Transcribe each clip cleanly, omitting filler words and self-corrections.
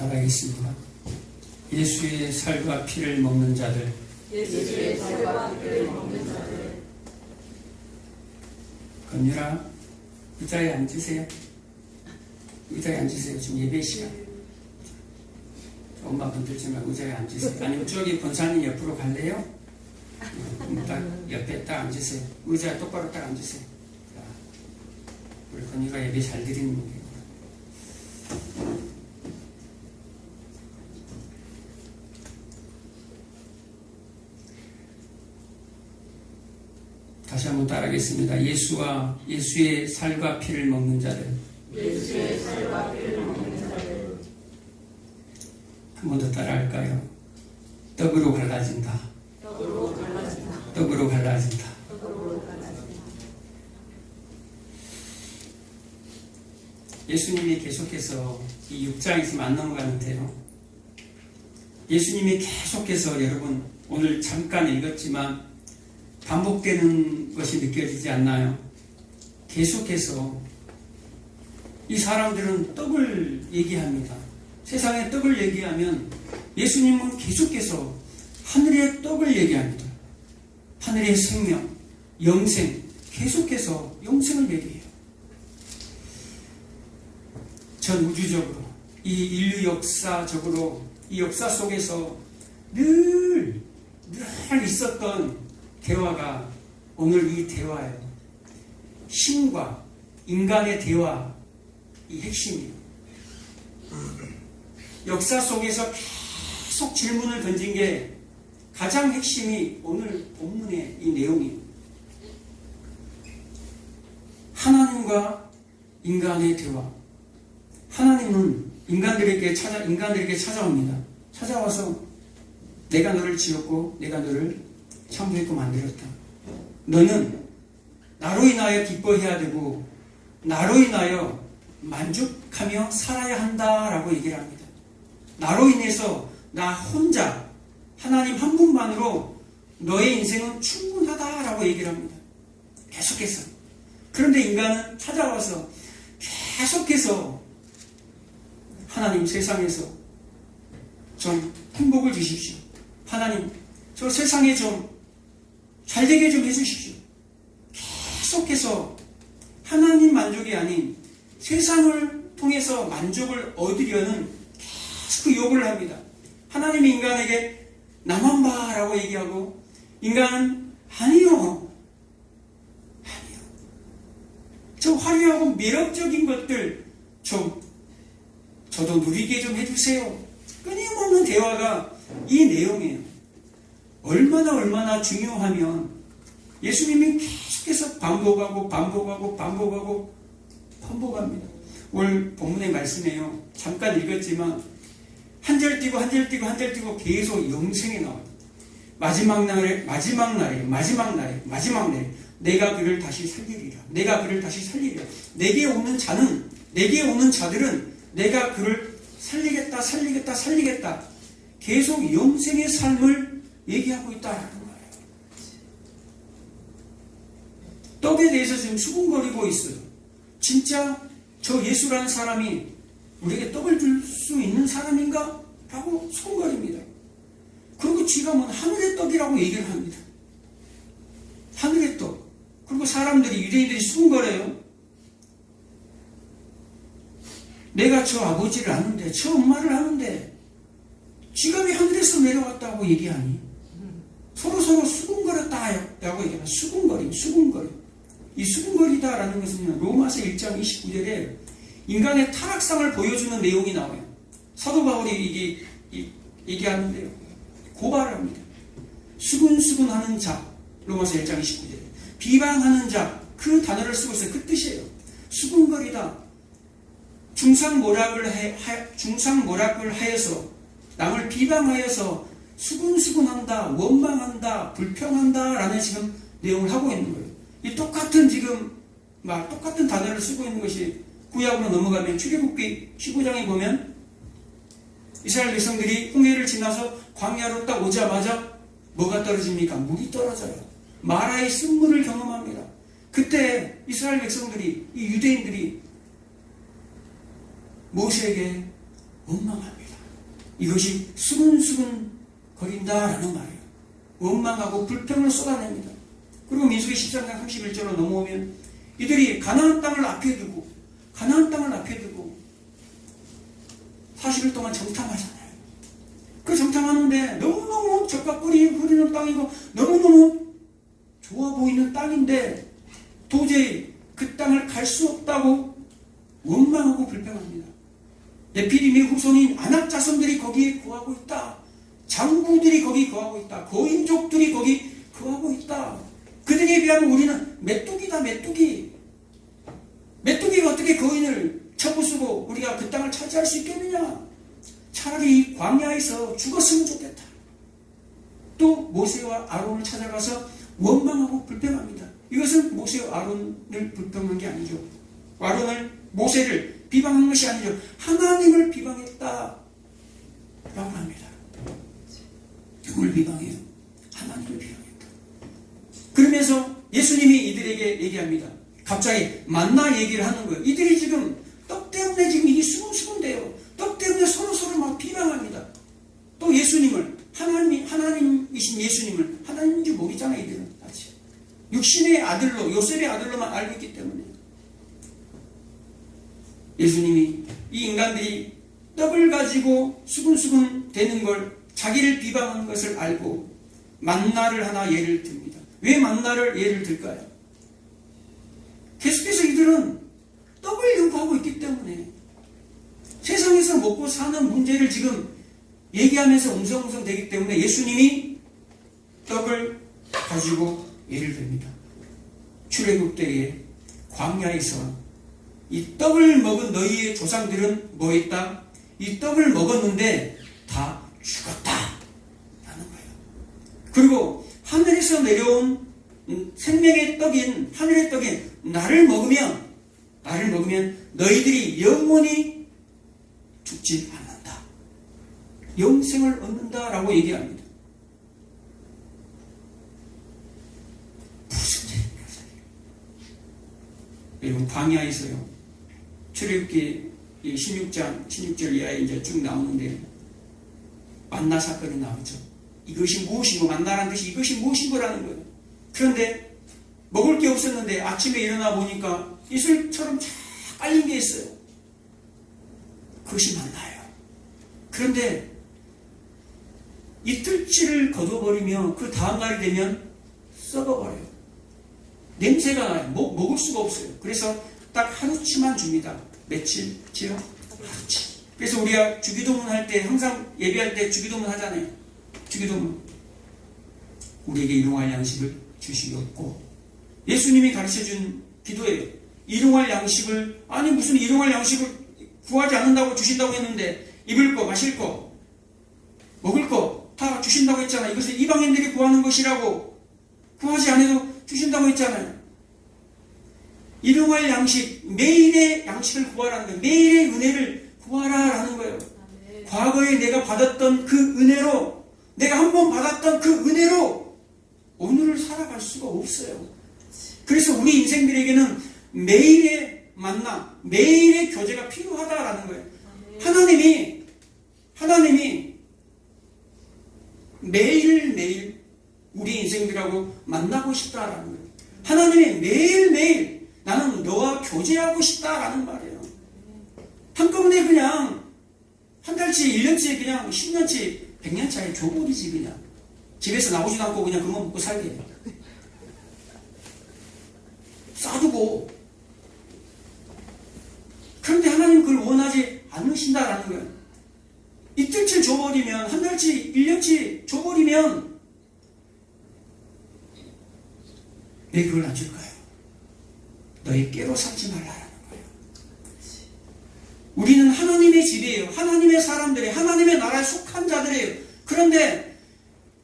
따라하겠습니다. 예수의 살과 피를 먹는 자들, 예수의 살과 피를 먹는 자들. 건율아, 의자에 앉으세요. 의자에 앉으세요. 지금 예배 시간. 엄마 건들지 말고 의자에 앉으세요. 아니면 저기 권사님 옆으로 갈래요? 딱 옆에 딱 앉으세요. 의자에 똑바로 딱 앉으세요. 자, 우리 건율아 예배 잘 드리는 거예요. 다시 한번 따라하겠습니다. 예수의 살과 피를 먹는 자들. 예수의 살과 피를 먹는 자들. 한 번 더 따라할까요? 떡으로 갈라진다. 떡으로 갈라진다. 떡으로 갈라진다. 떡으로 갈라진다. 예수님이 계속해서 이 6장이 지금 안 넘어가는데요. 예수님이 계속해서 여러분 오늘 잠깐 읽었지만 반복되는 것이 느껴지지 않나요? 계속해서 이 사람들은 떡을 얘기합니다. 세상의 떡을 얘기하면 예수님은 계속해서 하늘의 떡을 얘기합니다. 하늘의 생명, 영생, 계속해서 영생을 얘기해요. 전 우주적으로, 이 인류 역사적으로, 이 역사 속에서 늘 있었던 대화가 오늘 이 대화예요. 신과 인간의 대화, 이 핵심이에요. 역사 속에서 계속 질문을 던진 게 가장 핵심이 오늘 본문의 이 내용이에요. 하나님과 인간의 대화. 하나님은 인간들에게 찾아옵니다. 찾아와서 내가 너를 지었고 내가 너를 창조했고 만들었다. 너는 나로 인하여 기뻐해야 되고 나로 인하여 만족하며 살아야 한다라고 얘기를 합니다. 나로 인해서 나 혼자 하나님 한 분만으로 너의 인생은 충분하다라고 얘기를 합니다. 계속해서. 그런데 인간은 찾아와서 계속해서 하나님 세상에서 좀 행복을 주십시오. 하나님 저 세상에 좀 잘되게 좀 해주십시오. 계속해서 하나님 만족이 아닌 세상을 통해서 만족을 얻으려는 계속 그 요구를 합니다. 하나님이 인간에게 나만 봐라고 얘기하고 인간은 아니요. 저 화려하고 매력적인 것들 저도 누리게 좀 해주세요. 끊임없는 대화가 이 내용이에요. 얼마나 중요하면 예수님이 계속해서 반복합니다. 오늘 본문의 말씀이에요. 잠깐 읽었지만 한 절 띄고 계속 영생에 나와요. 마지막 날에 내가 그를 다시 살리리라. 내게 오는 자들은 내가 그를 살리겠다. 계속 영생의 삶을 얘기하고 있다라는 거예요. 떡에 대해서 지금 수군거리고 있어요. 진짜 저 예수라는 사람이 우리에게 떡을 줄 수 있는 사람인가? 라고 수군거립니다. 그리고 지가 하늘의 떡이라고 얘기를 합니다. 하늘의 떡. 그리고 유대인들이 수군거려요. 내가 저 아버지를 아는데, 저 엄마를 아는데, 지가 왜 하늘에서 내려왔다고 얘기하니? 서로 수군거렸다라고 얘기합니다. 수군거림. 이 수군거리다라는 것은 로마서 1장 29절에 인간의 타락상을 보여주는 내용이 나와요. 사도 바울이 얘기하는데요. 고발을 합니다. 수군하는 자, 로마서 1장 29절에 비방하는 자, 그 단어를 쓰고 있어요. 그 뜻이에요. 수군거리다. 중상모략을 하여서 남을 비방하여서 수군한다, 원망한다, 불평한다 라는 지금 내용을 하고 있는 거예요. 이 똑같은 단어를 쓰고 있는 것이 구약으로 넘어가면 출애굽기 15장에 보면 이스라엘 백성들이 홍해를 지나서 광야로 딱 오자마자 뭐가 떨어집니까? 물이 떨어져요. 마라의 쓴물을 경험합니다. 그때 이스라엘 백성들이, 이 유대인들이 모세에게 원망합니다. 이것이 수근수근 거린다라는 말이에요. 원망하고 불평을 쏟아냅니다. 그리고 민수기 13장 31절로 넘어오면 이들이 가나안 땅을 앞에 두고 40일 동안 정탐하잖아요. 그 정탐하는데 너무너무 젖과 꿀이 흐르는 땅이고 너무너무 좋아 보이는 땅인데 도저히 그 땅을 갈 수 없다고 원망하고 불평합니다. 네피림의 후손인 아낙 자손들이 거기에 거하고 있다. 장부들이 거기 거하고 있다. 거인족들이 거기 거하고 있다. 그들에 비하면 우리는 메뚜기다, 메뚜기. 메뚜기가 어떻게 거인을 쳐부수고 우리가 그 땅을 차지할 수 있겠느냐? 차라리 이 광야에서 죽었으면 좋겠다. 또 모세와 아론을 찾아가서 원망하고 불평합니다. 이것은 모세와 아론을 불평한 게 아니죠. 모세를 비방한 것이 아니죠. 하나님을 비방했다 라고 합니다. 누굴 비방해요? 하나님을 비방했다. 그러면서 예수님이 이들에게 얘기합니다. 갑자기 만나 얘기를 하는 거예요. 이들이 지금 떡 때문에 지금 이게 수근수근돼요. 떡 때문에 서로서로 막 비방합니다. 또 예수님을 하나님이신 예수님을 하나님인 줄 모르잖아요. 이들은 아직 육신의 아들로 요셉의 아들로만 알고 있기 때문에 예수님이 이 인간들이 떡을 가지고 수근수근 되는 걸 자기를 비방한 것을 알고 만나를 하나 예를 듭니다. 왜 만나를 예를 들까요? 계속해서 이들은 떡을 요구하고 있기 때문에 세상에서 먹고 사는 문제를 지금 얘기하면서 웅성웅성 되기 때문에 예수님이 떡을 가지고 예를 듭니다. 출애굽 때에 광야에서 이 떡을 먹은 너희의 조상들은 뭐 했다? 이 떡을 먹었는데 다 죽었다 라는 거예요. 그리고 하늘에서 내려온 생명의 떡인 하늘의 떡인 나를 먹으면 너희들이 영원히 죽지 않는다. 영생을 얻는다라고 얘기합니다. 무슨 얘기입니까? 여러분 광야에서요. 출애굽기 16절 이하에 이제 쭉 나오는데 만나 사건이 나오죠. 이것이 무엇이고 만나라는 뜻이 이것이 무엇이고라는 거예요. 그런데 먹을 게 없었는데 아침에 일어나 보니까 이슬처럼 쫙 깔린 게 있어요. 그것이 만나요. 그런데 이틀치를 거둬버리면 그 다음날이 되면 썩어버려요. 냄새가 나요. 먹을 수가 없어요. 그래서 딱 하루치만 줍니다. 며칠치요? 하루치. 그래서 우리가 주기도문 할 때 항상 예배할 때 주기도문 하잖아요. 주기도문. 우리에게 일용할 양식을 주시옵고 예수님이 가르쳐준 기도예요. 일용할 양식을 아니 무슨 일용할 양식을 구하지 않는다고 주신다고 했는데 입을 거 마실 거 먹을 거 다 주신다고 했잖아요. 이것을 이방인들이 구하는 것이라고 구하지 않아도 주신다고 했잖아요. 일용할 양식 매일의 양식을 구하라는 거예요. 매일의 은혜를 구하라라는 거예요. 과거에 내가 받았던 그 은혜로 내가 한 번 받았던 그 은혜로 오늘을 살아갈 수가 없어요. 그래서 우리 인생들에게는 매일의 만나, 매일의 교제가 필요하다라는 거예요. 하나님이 매일매일 우리 인생들하고 만나고 싶다라는 거예요. 하나님이 매일매일 나는 너와 교제하고 싶다라는 말이에요. 한꺼번에 그냥 한 달치, 1년치, 그냥 10년치, 100년치 줘버리지 그냥. 집에서 나오지도 않고 그냥 그만 먹고 살게. 싸두고. 그런데 하나님 그걸 원하지 않으신다라는 거예요. 이틀치 줘버리면, 한 달치, 1년치 줘버리면 왜 그걸 안 줄까요? 너희 깨로 삼지 말라라는 거예요. 우리는 하나님의 집이에요. 하나님의 사람들이에요. 하나님의 나라에 속한 자들이에요. 그런데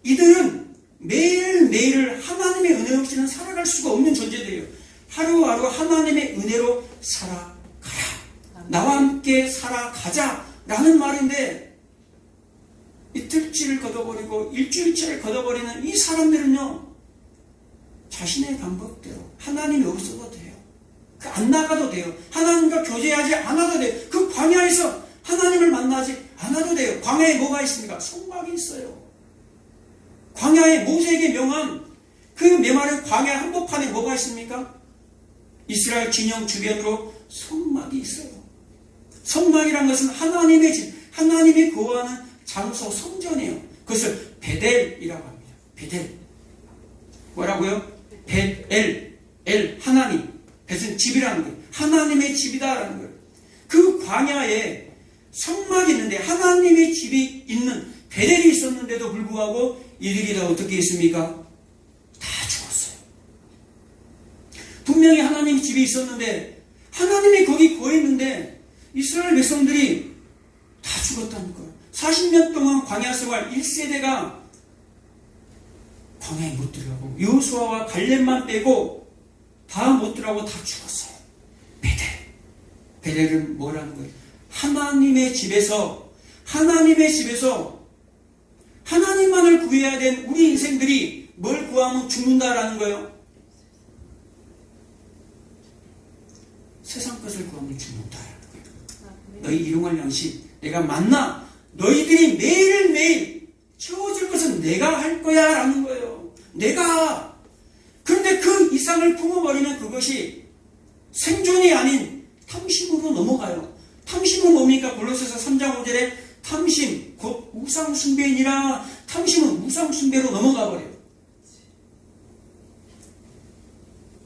이들은 매일매일을 하나님의 은혜 없이는 살아갈 수가 없는 존재들이에요. 하루하루 하나님의 은혜로 살아가라. 나와 함께 살아가자라는 말인데 이틀치를 걷어버리고 일주일치를 걷어버리는 이 사람들은요. 자신의 방법대로 하나님이 없어도 돼요. 안 나가도 돼요. 하나님과 교제하지 않아도 돼요. 그 광야에서 하나님을 만나지 않아도 돼요. 광야에 뭐가 있습니까? 성막이 있어요. 광야에 모세에게 명한 그 메마른 광야 한복판에 뭐가 있습니까? 이스라엘 진영 주변으로 성막이 있어요. 성막이란 것은 하나님의 집, 하나님이 거하는 장소, 성전이에요. 그것을 베델이라고 합니다. 베델. 뭐라고요? 베엘, 하나님. 벳은 집이라는 거예요. 하나님의 집이다라는 거예요. 그 광야에 성막이 있는데 하나님의 집이 있는 베델이 있었는데도 불구하고 이들이 다 어떻게 했습니까? 다 죽었어요. 분명히 하나님의 집이 있었는데 하나님이 거기 거했는데 이스라엘 백성들이 다 죽었다는 거예요. 40년 동안 광야 생활 1세대가 광야에 못 들어가고 여호수아와 갈렙만 빼고 다 못 들어가고 다 죽었어요. 베델. 베델은 뭐라는 거예요? 하나님의 집에서 하나님만을 구해야 된 우리 인생들이 뭘 구하면 죽는다라는 거예요? 세상 것을 구하면 죽는다라는 거예요. 너희 일용할 양식 내가 만나 너희들이 매일매일 채워줄 것은 내가 할 거야 라는 거예요. 내가. 그런데 그 이상을 품어버리면 그것이 생존이 아닌 탐심으로 넘어가요. 탐심은 뭡니까? 골로새서 3장 5절에 탐심 곧 우상숭배이니라. 탐심은 우상숭배로 넘어가 버려요.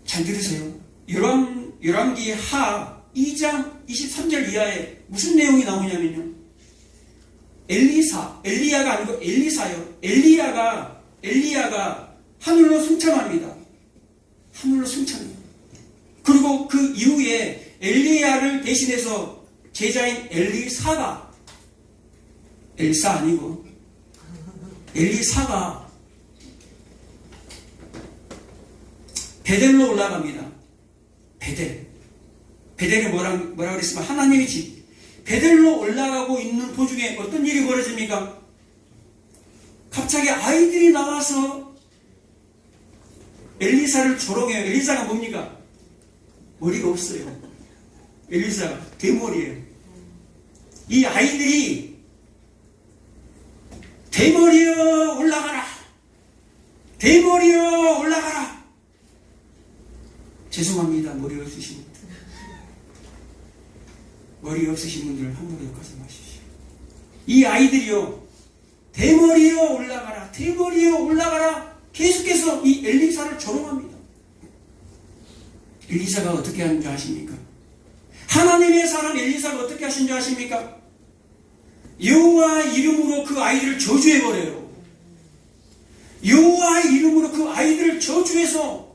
잘 들으세요. 열왕기 하 2장 23절 이하에 무슨 내용이 나오냐면요. 엘리야가 아니고 엘리사요. 엘리야가 하늘로 승천합니다. 하늘로 승천해요. 그리고 그 이후에 엘리야를 대신해서 제자인 엘리사가 엘사 아니고 엘리사가 베델로 올라갑니다. 베델이 뭐라 그랬으면 하나님의 집. 베델로 올라가고 있는 도중에 어떤 일이 벌어집니까? 갑자기 아이들이 나와서 엘리사를 조롱해요. 엘리사가 뭡니까? 머리가 없어요. 엘리사가 대머리예요. 이 아이들이 대머리여 올라가라. 대머리여 올라가라. 죄송합니다. 머리 없으신 분들. 머리 없으신 분들 함부로 욕하지 마십시오. 이 아이들이요. 대머리여 올라가라. 대머리여 올라가라. 계속해서 이 엘리사를 조롱합니다. 엘리사가 어떻게 하는 줄 아십니까? 하나님의 사람 엘리사가 어떻게 하신 줄 아십니까? 여호와 이름으로 그 아이들을 저주해버려요. 여호와 이름으로 그 아이들을 저주해서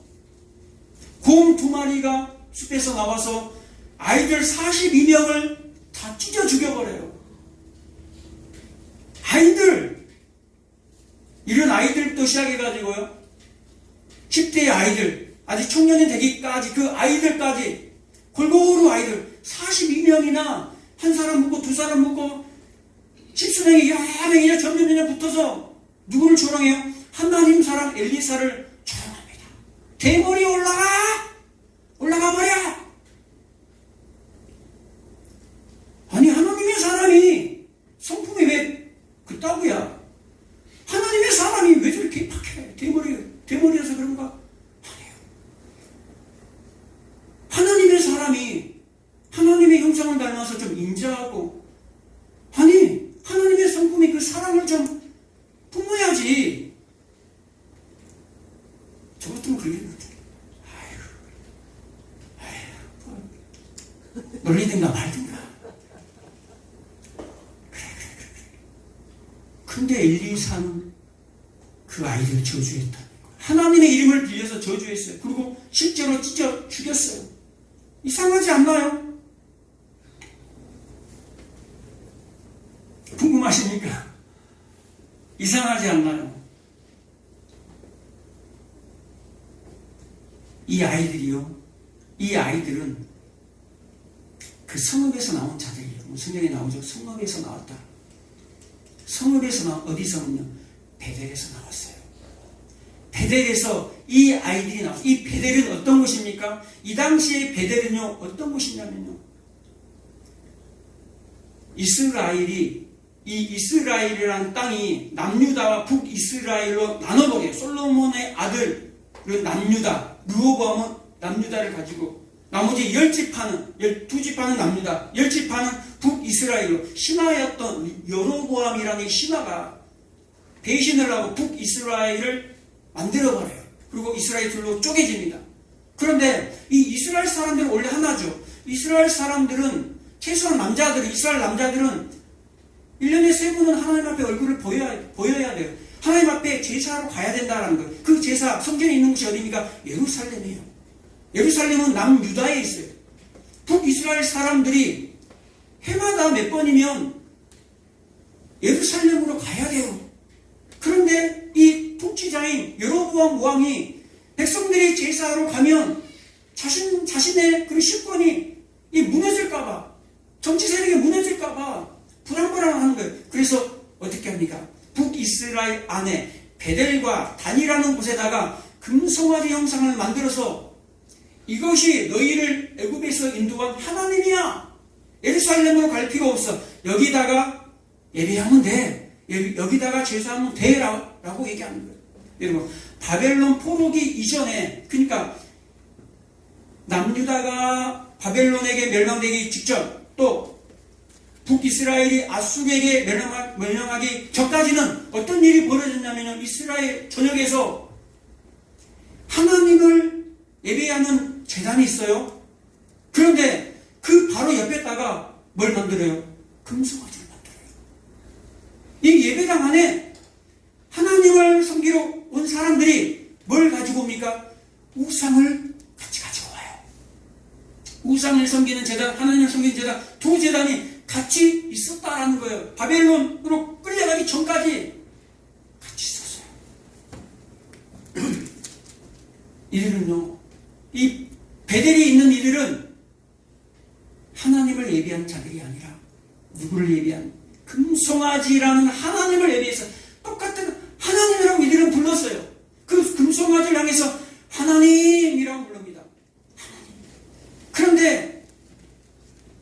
곰 2마리가 숲에서 나와서 아이들 42명을 다 찢어 죽여버려요. 이런 아이들부터 시작해가지고요. 10대의 아이들, 아직 청년이 되기까지 그 아이들까지 골고루 아이들 42명이나 한 사람 묻고 두 사람 묻고 십수명이 여러 명이나 점점 붙어서 누구를 조롱해요? 하나님 사람 엘리사를 조롱합니다. 대머리 올라가 버려. 아니 하나님의 사람이 성품이 왜 그따구야? 하나님의 사람이 왜 저렇게 박해? 대머리라서 그런가? 아니에요. 하나님의 사람이 하나님의 형상을 닮아서 좀 인자하고, 아니 하나님의 성품이 그 사랑을 좀 품어야지. 저 같으면 그러겠는데, 놀리든가 말든가. 그래. 근데 엘리사는 그 아이를 저주했다는 거예요. 하나님의 이름을 빌려서 저주했어요. 그리고 실제로 찢어 죽였어요. 이상하지 않나요? 궁금하십니까? 이상하지 않나요? 이 아이들은 그 성읍에서 나온 자들이에요. 성경에 나오죠. 성읍에서 나왔다. 성읍에서 어디서는요? 베델에서 나왔어요. 베델에서 이 아이들이 나왔어요. 이 베델은 어떤 곳입니까? 이 당시에 베델은요, 어떤 곳이냐면요, 이스라엘이 이 이스라엘이라는 땅이 남유다와 북이스라엘로 나눠버려요. 솔로몬의 아들 그 남유다, 르호보암은 남유다를 가지고 나머지 10지파는 12지파는 남유다, 10지파는 북이스라엘로 신하였던 여로보암이라는 이 신하가 배신을 하고 북이스라엘을 만들어버려요. 그리고 이스라엘 둘로 쪼개집니다. 그런데 이 이스라엘 사람들은 원래 하나죠. 이스라엘 사람들은 최소한 이스라엘 남자들은 1년에 3번은 하나님 앞에 얼굴을 보여야 돼요. 하나님 앞에 제사하러 가야 된다는 거예요. 그 제사, 성전에 있는 곳이 어디입니까? 예루살렘이에요. 예루살렘은 남유다에 있어요. 북이스라엘 사람들이 해마다 몇 번이면 예루살렘으로 가야 돼요. 그런데 이 통치자인 여로보암 왕이 백성들이 제사하러 가면 자신의 그 실권이 무너질까봐, 정치 세력이 무너질까봐 불안불안하는 거예요. 그래서 어떻게 합니까? 북이스라엘 안에 베델과 단이라는 곳에다가 금송아지 형상을 만들어서 이것이 너희를 애굽에서 인도한 하나님이야. 예루살렘으로 갈 필요 없어. 여기다가 예배하면 돼. 여기다가 제사하면 돼. 라고 얘기하는 거예요. 여러분, 바벨론 포로기 이전에, 그러니까 남유다가 바벨론에게 멸망되기 직전, 또 북이스라엘이 아수르에게 멸망하기 전까지는 어떤 일이 벌어졌냐면 이스라엘 전역에서 하나님을 예배하는 제단이 있어요. 그런데 그 바로 옆에다가 뭘 만들어요? 금송아지를 만들어요. 이 예배당 안에 하나님을 섬기러 온 사람들이 뭘 가지고 옵니까? 우상을 같이 가지고 와요. 우상을 섬기는 제단, 하나님을 섬기는 제단, 두 제단이 같이 있었다라는 거예요. 바벨론으로 끌려가기 전까지 같이 있었어요. 이들은요, 이 베델이 있는 이들은 하나님을 예배한 자들이 아니라 누구를 예배한? 금송아지라는 하나님을 예배해서 똑같은 하나님이라고 이들은 불렀어요. 그 금송아지를 향해서 하나님이라고 부릅니다. 하나님. 그런데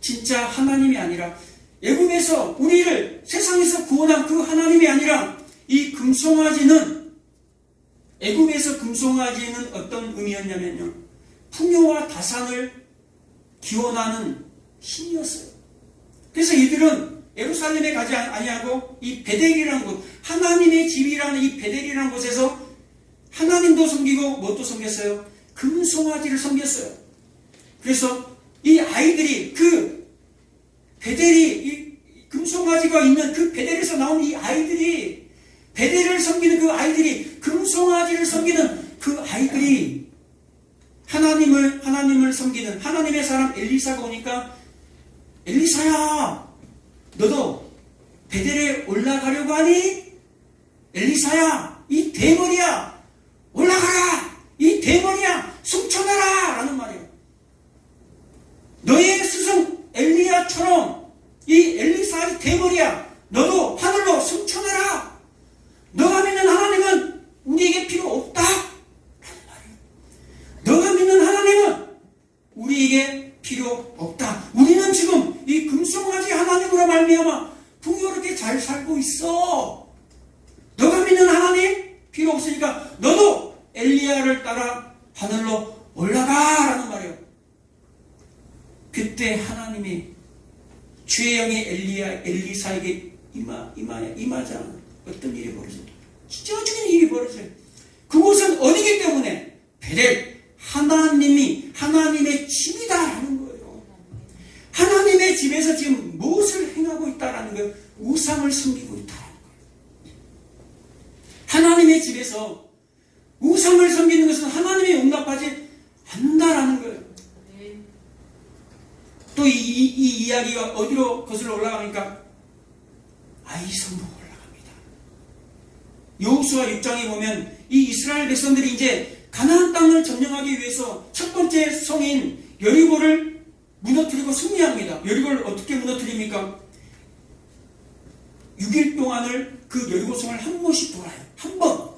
진짜 하나님이 아니라 애굽에서 우리를 세상에서 구원한 그 하나님이 아니라 이 금송아지는, 애굽에서 금송아지는 어떤 의미였냐면요, 풍요와 다산을 기원하는 신이었어요. 그래서 이들은 예루살렘에 가지 아니하고 이 베델이라는 곳, 하나님의 집이라는 이 베델이라는 곳에서 하나님도 섬기고 무엇도 섬겼어요? 금송아지를 섬겼어요. 그래서 이 아이들이 그 베델이, 이 금송아지가 있는 그 베델에서 나온 이 아이들이, 베델을 섬기는 그 아이들이, 금송아지를 섬기는 그 아이들이 하나님을 섬기는 하나님의 사람 엘리사가 오니까, 엘리사야, 너도 베델에 올라가려고 하니? 엘리사야, 이 대머리야, 올라가라! 이 대머리야, 승천하라! 라는 말이에요. 너의 스승 엘리야처럼 이 엘리사의 대머리야, 너도 하늘로 승천하라! 너가 믿는 하나님은 우리에게 필요 없다! 라는 말이에요. 너가 믿는 하나님은 우리에게 필요 없다. 우리는 지금 이 금송아지 하나님으로 말미암아 풍요롭게 잘 살고 있어. 너가 믿는 하나님 필요 없으니까 너도 엘리야를 따라 하늘로 올라가라는 말이에요. 그때 하나님이 주의 영이 엘리사에게 임하자. 어떤 일이 벌어져요? 찢어지는 일이 벌어져요. 그곳은 어디기 때문에? 베델, 하나님의 집이다라는 거예요. 하나님의 집에서 지금 무엇을 행하고 있다라는 거예요? 우상을 섬기고 있다라는 거예요. 하나님의 집에서 우상을 섬기는 것은 하나님이 용납하지 않는다라는 거예요. 또 이 이야기가 어디로 거슬러 올라갑니까? 아이성으로 올라갑니다. 여호수아 6장에 보면 이 이스라엘 백성들이 이제 가나안 땅을 점령하기 위해서 첫 번째 성인 여리고를 무너뜨리고 승리합니다. 여리고를 어떻게 무너뜨립니까? 6일 동안을 그 여리고성을 한 번씩 돌아요. 한 번.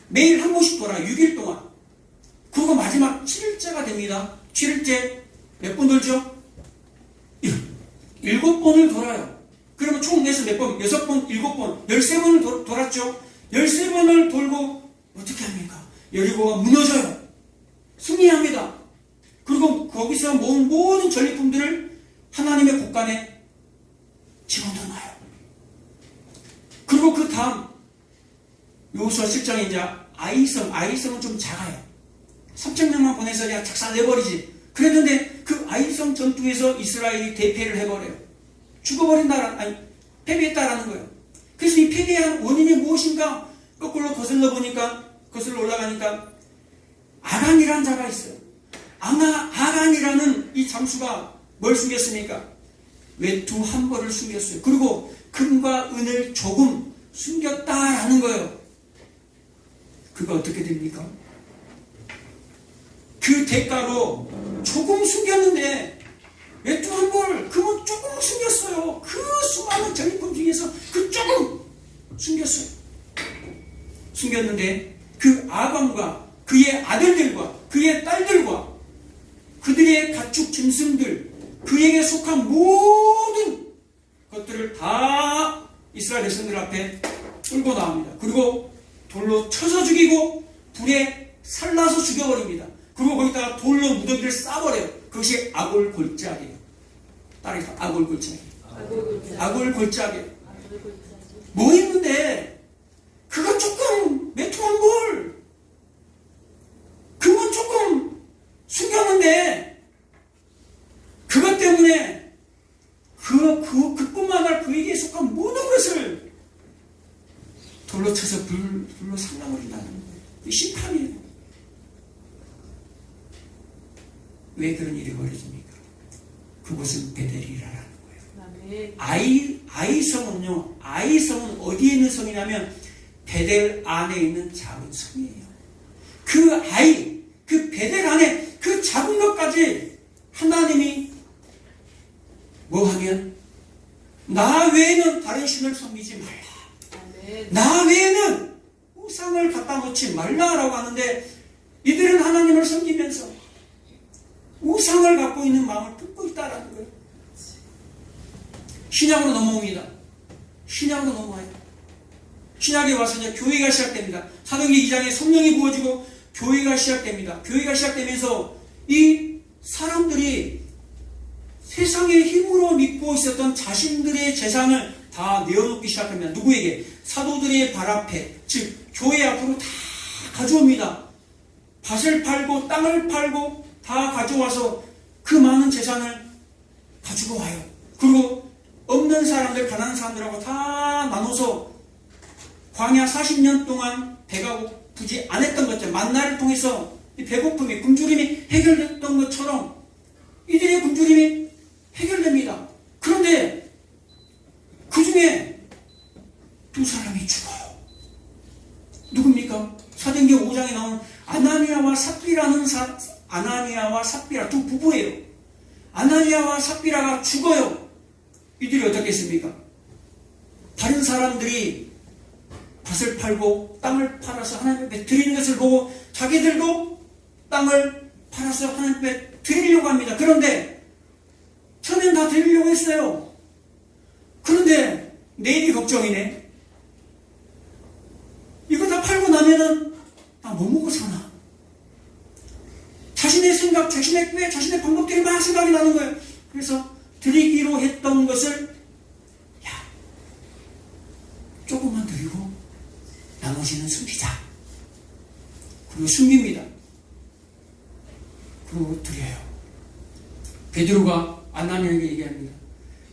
매일 한 번씩 돌아요. 6일 동안. 그리고 마지막 7일째가 됩니다. 7일째 몇 번 돌죠? 7번을 돌아요. 그러면 총 내서 몇 번? 6번, 7번, 13번을 돌았죠. 13번을 돌고 어떻게 합니까? 여리고가 무너져요. 승리합니다. 그리고 거기서 모은 모든 전리품들을 하나님의 곳간에 집어넣어요. 그리고 그 다음 여호수아 7장에 이제 아이성은 좀 작아요. 3,000명만 보내서 그냥 작살내버리지. 그랬는데 그 아이성 전투에서 이스라엘이 대패를 해버려요. 패배했다라는 거예요. 그래서 이 패배한 원인이 무엇인가? 거꾸로 거슬러 올라가니까 아간이라는 자가 있어요. 아간이라는 이 장수가 뭘 숨겼습니까? 외투 한 벌을 숨겼어요. 그리고 금과 은을 조금 숨겼다라는 거예요. 그거 어떻게 됩니까? 그 대가로 조금 숨겼는데 외투 한 벌, 금은 조금 숨겼어요. 그 수많은 전리품 중에서 그 조금 숨겼어요. 숨겼는데 그 아간과 그의 아들들과 그의 딸들과 그들의 가축 짐승들, 그에게 속한 모든 것들을 다 이스라엘 백성들 앞에 끌고 나옵니다. 그리고 돌로 쳐서 죽이고 불에 살라서 죽여버립니다. 그리고 거기다가 돌로 무더기를 싸버려요. 그것이 아골골짜기예요. 따라해서 아골골짜기. 아골골짜기예요. 뭐 했는데 그거 조금 외투 한 벌, 그건 조금 숨겼는데 그것 때문에 그뿐만 아니라 그에게 속한 모든 것을 돌로 쳐서 불로 살라버린다는 거예요. 심판이에요. 왜 그런 일이 벌어집니까? 그곳은 베델이라는 거예요. 아이성은 어디에 있는 성이냐면 베델 안에 있는 작은 성이에요. 그 베델 안에 그 작은 것까지 하나님이 뭐 하면 나 외에는 다른 신을 섬기지 말라. 나 외에는 우상을 갖다 놓지 말라라고 하는데 이들은 하나님을 섬기면서 우상을 갖고 있는 마음을 품고 있다라는 거예요. 신약으로 넘어옵니다. 신약으로 넘어와요. 신약에 와서 이제 교회가 시작됩니다. 사도행전 2장에 성령이 부어지고 교회가 시작됩니다. 교회가 시작되면서 이 사람들이 세상의 힘으로 믿고 있었던 자신들의 재산을 다 내어놓기 시작합니다. 누구에게? 사도들의 발 앞에, 즉 교회 앞으로 다 가져옵니다. 밭을 팔고 땅을 팔고 다 가져와서 그 많은 재산을 가지고 와요. 그리고 없는 사람들, 가난한 사람들하고 다 나눠서 광야 40년 동안 배가 고프지 않았던 것들, 만나를 통해서 이 배고픔이, 굶주림이 해결됐던 것처럼 이들의 굶주림이 해결됩니다. 그런데 그 중에 두 사람이 죽어요. 누굽니까? 사도행전 5장에 나오는 아나니아와 삽비라 두 부부예요. 아나니아와 삽비라가 죽어요. 이들이 어떻게 했습니까? 다른 사람들이 밭을 팔고 땅을 팔아서 하나님 앞에 드리는 것을 보고 자기들도 땅을 팔아서 하나님 앞에 드리려고 합니다. 그런데 처음엔 다 드리려고 했어요. 그런데 내일이 걱정이네. 이거 다 팔고 나면은 나 뭐 먹고 사나? 자신의 생각, 자신의 꾀, 자신의 방법들이 막 생각이 나는 거예요. 그래서 드리기로 했던 것을 조금만 드리고 나머지는 숨기자. 그리고 숨깁니다. 그리고 드려요. 베드로가 아나니아에게 얘기합니다.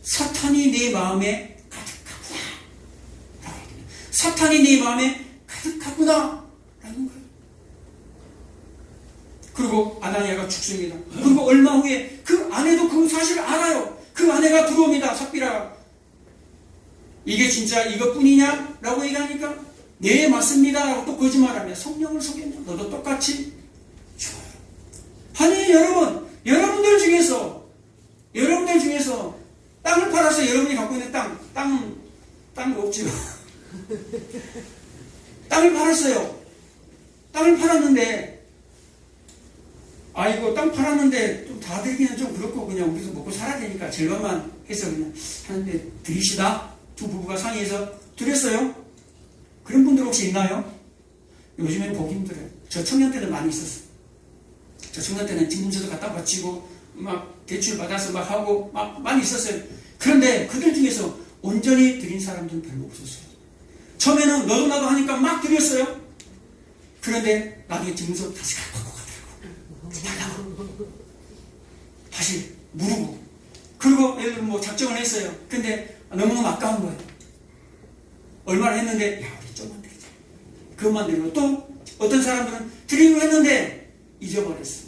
사탄이 내 마음에 가득하구나. 라고 얘기합니다. 사탄이 내 마음에 가득하구나. 라는 거예요. 그리고 아나니아가 죽습니다. 그리고 얼마 후에 그 아내도 그 사실을 알아요. 그 아내가 들어옵니다. 삽비라가. 이게 진짜 이것뿐이냐? 라고 얘기하니까 네 맞습니다. 라고 또 거짓말합니다. 성령을 속였냐? 너도 똑같이 죽어요. 아니 여러분들 중에서 땅을 팔아서 여러분이 갖고 있는 땅 없지요. 땅을 팔았어요. 땅을 팔았는데 아이고 땅 팔았는데 좀 다 드리기는 좀 그렇고 그냥 우리도 먹고 살아야 되니까 절반만 해서 그냥 하는데 드리시다. 두 부부가 상의해서 드렸어요. 그런 분들 혹시 있나요? 요즘엔 보기 힘들어요. 저 청년 때는 많이 있었어요. 저 청년 때는 집문서도 갖다 바치고 막 대출 받아서 막 하고 막 많이 있었어요. 그런데 그들 중에서 온전히 드린 사람들은 별로 없었어요. 처음에는 너도 나도 하니까 막 드렸어요. 그런데 나중에 집문서 다시 갖고 가더라고. 달라고. 다시 물고. 그리고 예를 들면 뭐 작정을 했어요. 근데 너무너무 아까운 거예요. 얼마나 했는데 야 우리 좀만 드리자. 그것만 드리고 또 어떤 사람들은 드리기로 했는데 잊어버렸어.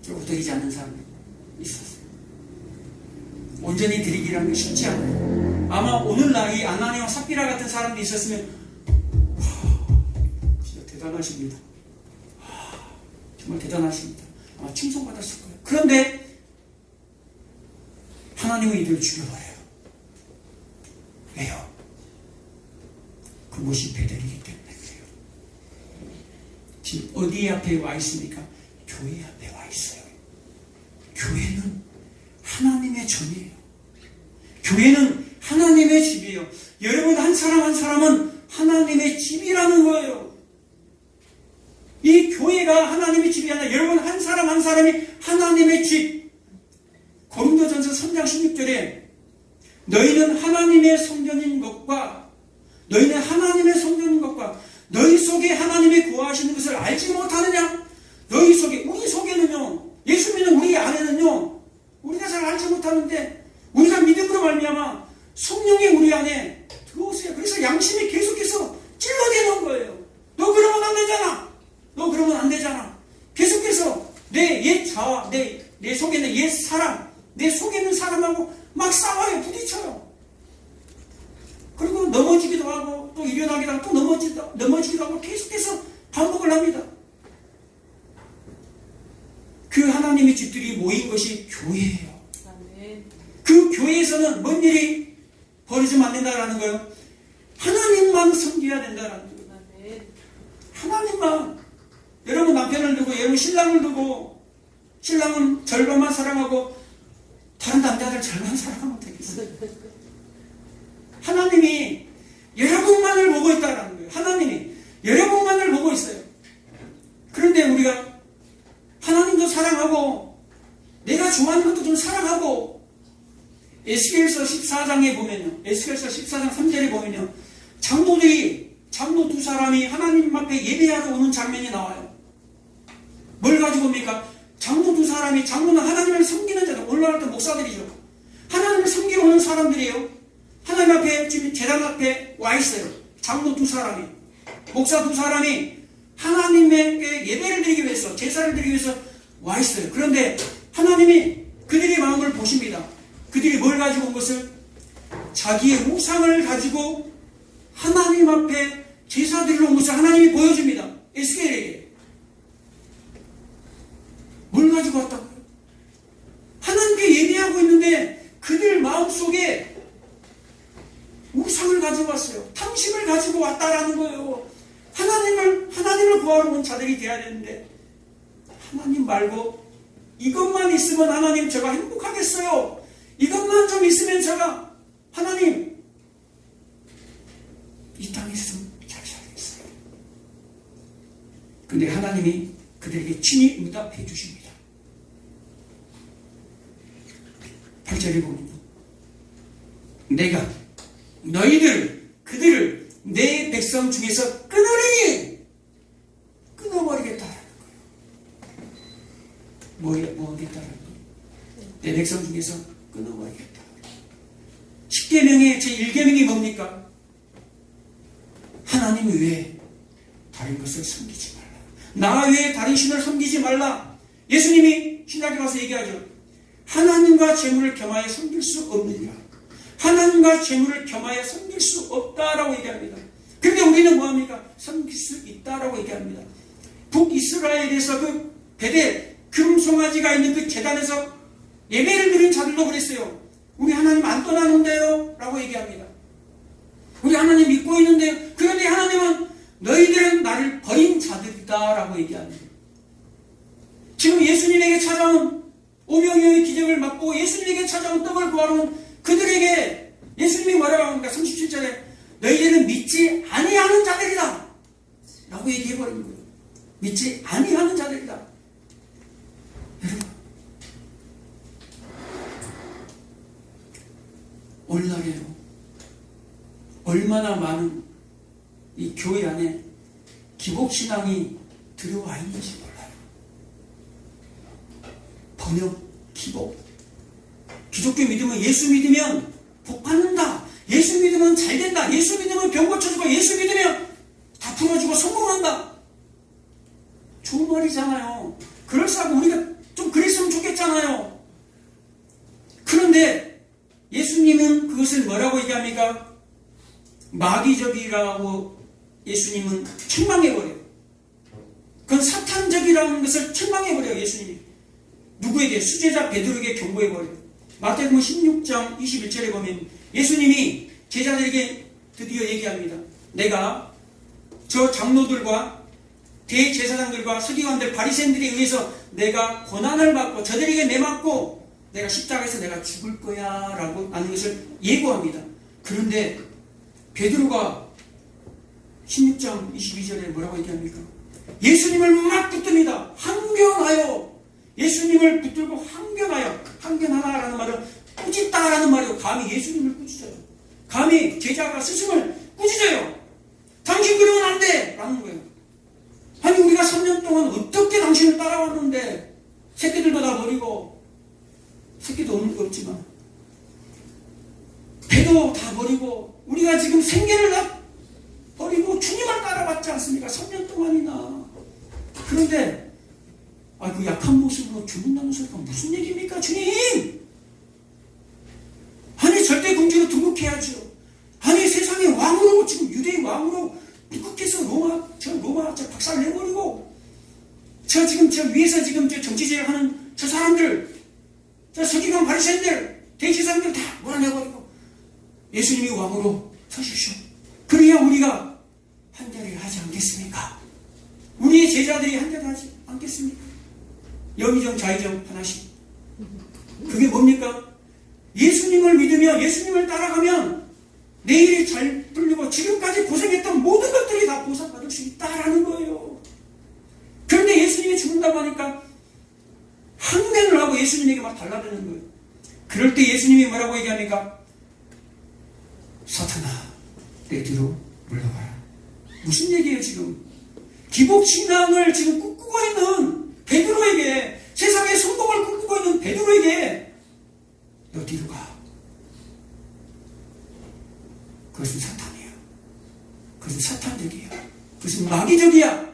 그리고 드리지 않는 사람이 있었어요. 온전히 드리기라는 게 쉽지 않아요. 아마 오늘날 이 아나니와 삽비라 같은 사람들이 있었으면 진짜 대단하십니다. 정말 대단하십니다. 아마 칭송받았을 거예요. 그런데 하나님은 이들을 죽여버려요. 왜요? 그것이 베델이기 때문에 그래요. 지금 어디 앞에 와 있습니까? 교회 앞에 와 있어요. 교회는 하나님의 전이에요. 교회는 하나님의 집이에요. 여러분 한 사람 한 사람은 하나님의 집이라는 거예요. 이 교회가 하나님의 집이 아니라 여러분 한 사람 한 사람이 하나님의 집. 고린도전서 3장 16절에 너희는 하나님의 성전인 것과 너희 속에 하나님이 구하시는 것을 알지 못하느냐? 너희 속에, 우리 속에는요, 예수 믿는 우리 안에는요, 우리가 잘 알지 못하는데 우리가 믿음으로 말미암아 성령이 우리 안에 들어오세요. 그래서 양심이 계속해서 찔러대는 거예요. 너 그러면 안 되잖아. 너 그러면 안 되잖아. 계속해서 내 옛 자아, 내 속에 있는 옛 사람, 내 속에 있는 사람하고 막 싸워요. 부딪혀요. 그리고 넘어지기도 하고 또 일어나기도 하고 또 넘어지기도 하고 계속해서 반복을 합니다. 그 하나님의 집들이 모인 것이 교회예요. 그 교회에서는 뭔 일이 벌어지면 안 된다라는 거예요. 하나님만 섬겨야 된다라는 거예요. 하나님만. 여러분 남편을 두고 여러분 신랑을 두고 신랑은 절반만 사랑하고 다른 남자들 절반 사랑하면 되겠어요. 하나님이 여러분만을 보고 있다라는 거예요. 하나님이 여러분만을 보고 있어요. 그런데 우리가 하나님도 사랑하고 내가 좋아하는 것도 좀 사랑하고 에스겔서 14장에 보면요. 에스겔서 14장 3절에 보면요. 장로 두 사람이 하나님 앞에 예배하러 오는 장면이 나와요. 뭘 가지고 옵니까? 장로는 하나님을 섬기는 자들, 올라갈 때 목사들이죠. 하나님을 섬기러 오는 사람들이에요. 하나님 앞에 지금 제단 앞에 와 있어요. 장로 두 사람이, 목사 두 사람이 하나님에게 예배를 드리기 위해서, 제사를 드리기 위해서 와 있어요. 그런데 하나님이 그들의 마음을 보십니다. 그들이 뭘 가지고 온 것을? 자기의 우상을 가지고 하나님 앞에 제사 드리러 온 것을 하나님이 보여줍니다. 에스겔에게. 뭘 가지고 왔다고요? 하나님께 예배하고 있는데 그들 마음속에 우상을 가지고 왔어요. 탐심을 가지고 왔다라는 거예요. 하나님을 구하러 온 자들이 돼야 되는데 하나님 말고 이것만 있으면 하나님 제가 행복하겠어요. 이것만 좀 있으면 제가 하나님 이 땅에 있으면 잘 살겠어요. 근데 하나님이 그들에게 친히 응답해 주십니다. 8절에 보면 내가 그들을 내 백성 중에서 끊어버리겠다라는 거예요. 뭐하겠다라는 거예요? 내 백성 중에서 끊어버리겠다. 10계명의 제1계명이 뭡니까? 하나님 외에 다른 것을 섬기지 말라. 나 외에 다른 신을 섬기지 말라. 예수님이 신약에 가서 얘기하죠. 하나님과 재물을 겸하여 섬길 수 없느니라. 하나님과 재물을 겸하여 섬길 수 없다라고 얘기합니다. 그런데 우리는 뭐합니까? 섬길 수 있다라고 얘기합니다. 북이스라엘에서 그 베델 금송아지가 있는 그 제단에서 예배를 드린 자들도 그랬어요. 우리 하나님 안 떠나는데요? 라고 얘기합니다. 우리 하나님 믿고 있는데, 그런데 하나님은 너희들은 나를 버린 자들이다 라고 얘기합니다. 지금 예수님에게 찾아온 오병이어의 기적을 맛보고 예수님에게 찾아온 떡을 구하는 그들에게 예수님이 뭐라고 합니까? 37절에 너희들은 믿지 아니하는 자들이다 라고 얘기해버린 거예요. 믿지 아니하는 자들이다. 여러분, 오늘날에도 얼마나 많은 이 교회 안에 기복신앙이 들어와 있는지 몰라요. 번역, 기복. 기독교 믿으면 예수 믿으면 복 받는다. 예수 믿으면 잘 된다. 예수 믿으면 병 고쳐주고 예수 믿으면 다 풀어주고 성공한다. 좋은 말이잖아요. 그럴싸하고 우리가 좀 그랬으면 좋겠잖아요. 그런데 예수님은 그것을 뭐라고 얘기합니까? 마귀적이라고 예수님은 책망해버려요. 그건 사탄적이라는 것을 책망해버려요. 예수님이. 누구에게? 수제자 베드로에게 경고해버려요. 마태복음 16장 21절에 보면 예수님이 제자들에게 드디어 얘기합니다. 내가 저 장로들과 대제사장들과 서기관들 바리새인들에 의해서 내가 고난을 받고 저들에게 매맞고 내가 십자가에서 내가 죽을 거야 라고 하는 것을 예고합니다. 그런데 베드로가 16장 22절에 뭐라고 얘기합니까? 예수님을 막 붙듭니다. 항변하여. 예수님을 붙들고 항변하여. 항변하라는 말은 꾸짖다라는 말이고 감히 예수님을 꾸짖어요. 감히 제자가 스승을 꾸짖어요. 당신 그러면 안 돼! 라는 거예요. 아니 우리가 3년 동안 어떻게 당신을 따라왔는데 새끼들도 다 버리고 새끼도 없지만 배도 다 버리고 우리가 지금 생계를 다 버리고 주님을 따라왔지 않습니까? 3년 동안이나. 그런데 그 약한 모습으로 죽는다는 소리가 무슨 얘기입니까? 주님! 아니 절대 공주로 등극해야죠. 아니 세상의 왕으로 지금 유대의 왕으로 입국해서 로마 박살 내버리고 저 위에서 지금 저 정치제를 하는 저 사람들, 저 서기관 바리새인들, 대제사장들 다 몰아내버리고 예수님이 왕으로 서십시오. 그래야 우리가 한자리를 하지 않겠습니까? 우리의 제자들이 한자리를 하지 않겠습니까? 여기점 좌이점 하나씩. 그게 뭡니까? 예수님을 믿으며 예수님을 따라가면 내일이 잘 풀리고 지금까지 고생했던 모든 것들이 다 보상받을 수 있다라는 거예요. 그런데 예수님이 죽는다고 하니까 항변을 하고 예수님에게 막 달라드는 거예요. 그럴 때 예수님이 뭐라고 얘기합니까? 사탄아, 내 뒤로 물러가라. 무슨 얘기예요 지금? 기복신앙을 지금 꿈꾸고 있는 베드로에게, 세상의 성공을 꿈꾸고 있는 베드로에게 너 뒤로 가. 그것은 사탄이야. 그것은 사탄적이야. 그것은 마귀적이야.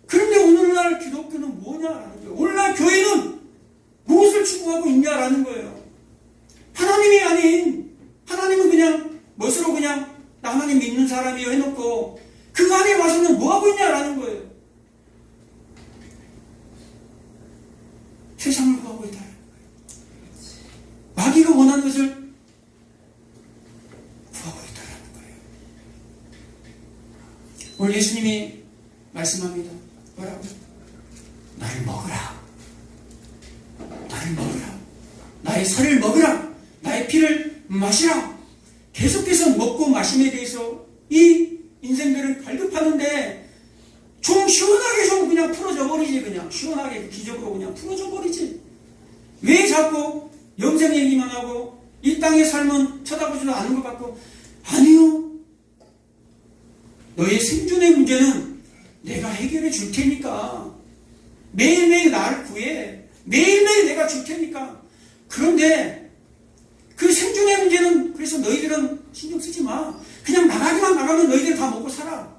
그런데 오늘날 기독교는 뭐냐라는 거예요. 오늘날 교회는 무엇을 추구하고 있냐라는 거예요. 하나님이 아닌, 하나님은 그냥 멋으로 그냥 나 하나님 믿는 사람이요 해놓고 그 안에 와서는 뭐하고 있냐라는 거예요. 세상을 구하고 있다는 거예요. 마귀가 원하는 것을 구하고 있다는 거예요. 오늘 예수님이 말씀합니다. 뭐라고? 나를 먹으라. 나를 먹으라. 나의 살을 먹으라. 나의 피를 마시라. 계속해서 먹고 마심에 대해서 이 인생들은 갈급하는데 좀 시원하게 좀 그냥 풀어져 버리지. 그냥 시원하게 기적으로 그냥 풀어져 버리지. 왜 자꾸 영생 얘기만 하고 이 땅의 삶은 쳐다보지도 않은 것 같고, 아니요. 너의 생존의 문제는 내가 해결해 줄 테니까. 매일매일 나를 구해. 매일매일 내가 줄 테니까. 그런데 그 생존의 문제는, 그래서 너희들은 신경 쓰지 마. 그냥 나가기만 나가면 너희들 다 먹고 살아.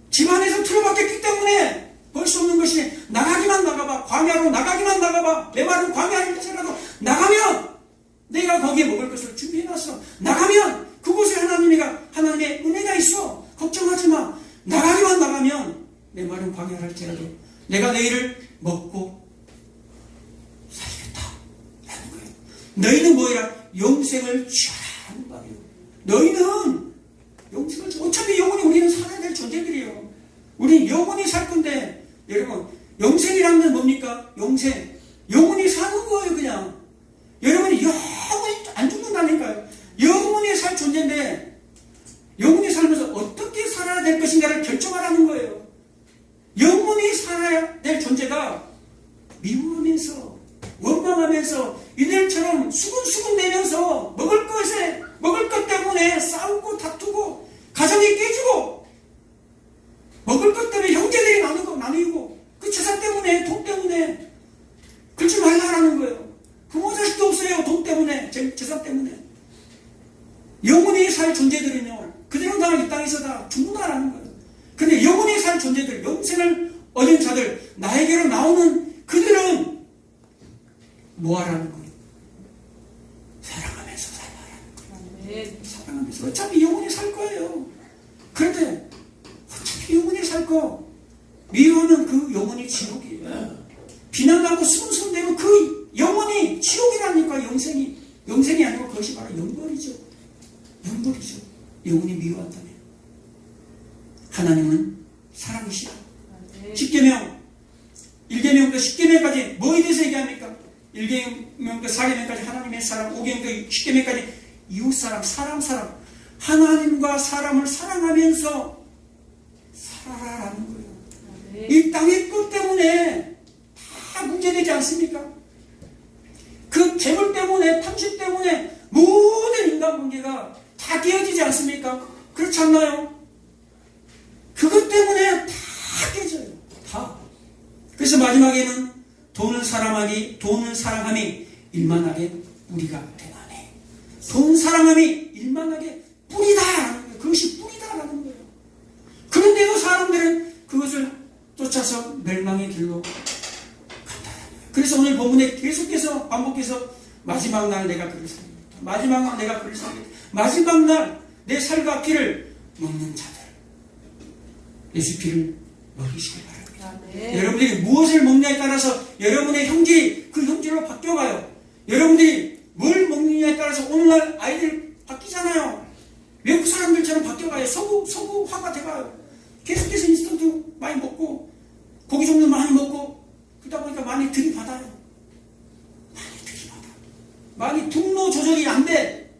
집안에서 틀어박혔기 때문에 벌 수 없는 것이, 나가기만 나가봐. 광야로 나가기만 나가봐. 내 말은 광야일지라도 나가면 내가 거기에 먹을 것을 준비해놨어. 나가면 그곳에 하나님의 은혜가 있어. 걱정하지 마. 나가기만 나가면 내 말은 광야랄지라도 내가 내일을 먹고 살겠다 라는 거예요. 너희는 뭐야? 영생을 취하라는 말이에요. 너희는 영생을, 어차피 영원히 우리는 살아야 될 존재들이에요. 우리는 영원히 살 건데, 여러분, 영생이라는 건 뭡니까? 영생. 영원히 사는 거예요, 그냥. 여러분이 영원히 안 죽는다니까요. 영원히 살 존재인데, 영원히 살면서 어떻게 살아야 될 것인가를 결정하라는 거예요. 영원히 살아야 될 존재가 미워하면서, 원망하면서, 이들처럼 수근수근 내면서 먹을 것 때문에 싸우고 다투고, 가정이 깨지고, 먹을 것 때문에 형제들이 나누고, 그 재산 때문에, 돈 때문에, 그러지 말라라는 거예요. 부모 자식도 없어요. 돈 때문에, 재산 때문에. 영원히 살 존재들은요, 그들은 다 이 땅에서 다 죽는다라는 거예요. 근데 영원히 살 존재들, 영생을 얻은 자들, 나에게로 나오는 그들은 뭐하라는 거예요? 사랑하면서 살아라는 거예요. 사랑하면서. 어차피 영원히 살 거예요. 그런데 어차피 영원히 살 거. 미워하면 그 영원히 지옥이에요. 비난하고 수근수근대면 그 영원히 지옥이라니까. 영생이 아니고 그것이 바로 영벌이죠. 영원히 미워한다면 하나님은 사랑이시라. 10계명 1계명부터 10계명까지 뭐에 대해서 얘기합니까? 1계명부터 4계명까지 하나님의 사랑, 5계명부터 10계명까지 이웃사랑, 사람 하나님과 사람을 사랑하면서 살아라라는 거예요. 이 땅의 것 때문에 다 문제되지 않습니까? 그 재물 때문에, 탐심 때문에 모든 인간관계가 다 깨어지지 않습니까? 그렇지 않나요? 그것 때문에 다 깨져요. 다. 그래서 마지막에는 돈을 사랑함이 일만하게 뿌리가 되나니. 돈 사랑함이 일만하게 뿌리다. 그것이 뿌리다라는 거예요. 그런데도 사람들은 그것을 쫓아서 멸망의 길로 간다. 그래서 오늘 본문에 계속해서 반복해서 마지막 날 내가 그를 살리겠다. 마지막 날 내가 그를 살리겠다. 마지막 날 내 살과 피를 먹는 자들, 예수 피를 먹이시길 바랍니다. 여러분들이 무엇을 먹냐에 따라서 여러분의 형질이 그 형질로 바뀌어가요. 여러분들이 뭘 먹느냐에 따라서 오늘날 아이들 바뀌잖아요. 외국 사람들처럼 바뀌어가요. 서구화가 돼가요. 계속해서 인스턴트 많이 먹고 고기 종류 많이 먹고 그러다 보니까 많이 들이받아요. 많이 분노 조절이 안 돼.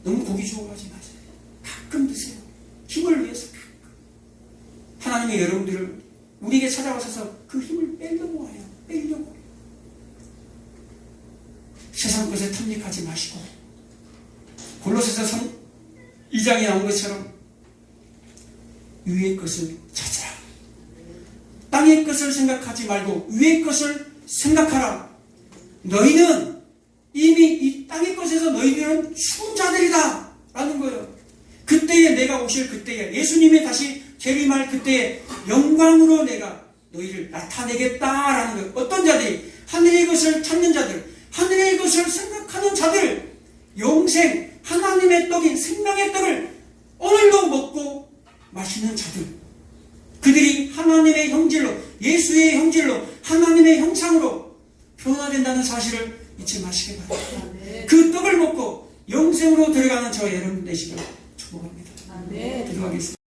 너무 고기 좋아하지 마세요. 가끔 드세요. 힘을 위해서 가끔. 하나님이 여러분들을 우리에게 찾아와서 그 힘을 빼려고 와요. 빼려고. 세상 것에 탐닉하지 마시고 골로새서 2장에 나온 것처럼 위의 것을 찾으라. 땅의 것을 생각하지 말고 위의 것을 생각하라. 너희는 이미 이 땅의 것에서 너희들은 죽은 자들이다 라는 거예요. 그때에 내가 오실 그때에 예수님이 다시 재림할 그때에 영광으로 내가 너희를 나타내겠다라는 거예요. 어떤 자들이? 하늘의 것을 찾는 자들, 하늘의 것을 생각하는 자들, 영생, 하나님의 떡인 생명의 떡을 오늘도 먹고 마시는 자들, 그들이 하나님의 형질로, 예수의 형질로, 하나님의 형상으로 변화된다는 사실을 잊지 마시기 바랍니다. 그 떡을 먹고 영생으로 들어가는 저와 여러분 되시길 축복합니다. 기도하겠습니다.